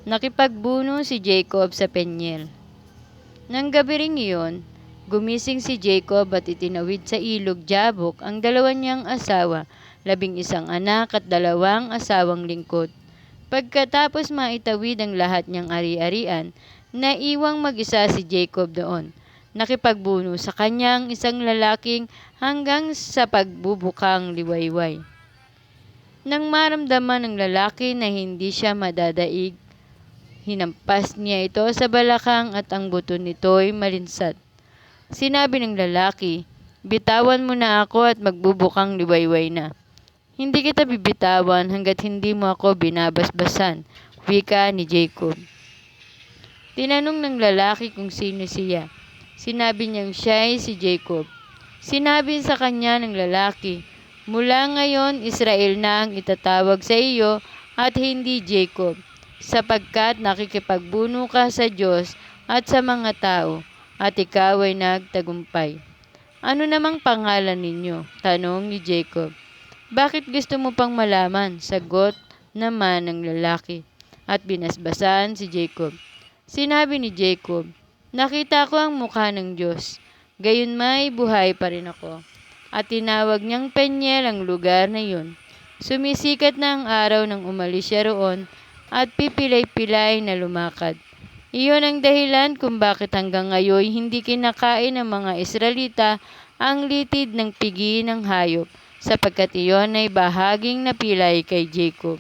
Nakipagbuno si Jacob sa Peniel. Nang gabi ring iyon, gumising si Jacob at itinawid sa ilog Jabok ang dalawa niyang asawa, 11 anak at 2 asawang lingkod. Pagkatapos maitawid ang lahat niyang ari-arian, naiwang mag-isa si Jacob doon. Nakipagbuno sa kanyang isang lalaking hanggang sa pagbubukang liwayway. Nang maramdaman ng lalaki na hindi siya madadaig, hinampas niya ito sa balakang at ang buto nito'y malinsad. Sinabi ng lalaki, "Bitawan mo na ako at magbubukang liwayway na. Hindi kita bibitawan hanggat hindi mo ako binabasbasan," wika ni Jacob. Tinanong ng lalaki kung sino siya. Sinabi niyang siya'y si Jacob. Sinabi sa kanya ng lalaki, "Mula ngayon, Israel na ang itatawag sa iyo at hindi Jacob, sapagkat nakikipagbuno ka sa Diyos at sa mga tao, at ikaw ay nagtagumpay." "Ano namang pangalan ninyo?" tanong ni Jacob. "Bakit gusto mo pang malaman?" sagot naman ng lalaki. At binasbasan si Jacob. Sinabi ni Jacob, "Nakita ko ang mukha ng Diyos, gayon may buhay pa rin ako." At tinawag niyang Peniel ang lugar na iyon. Sumisikat na ang araw nang umalis siya roon at pipilay-pilay na lumakad. Iyon ang dahilan kung bakit hanggang ngayon hindi kinakain ng mga Israelita ang litid ng pigi ng hayop, sapagkat iyon ay bahaging napilay kay Jacob.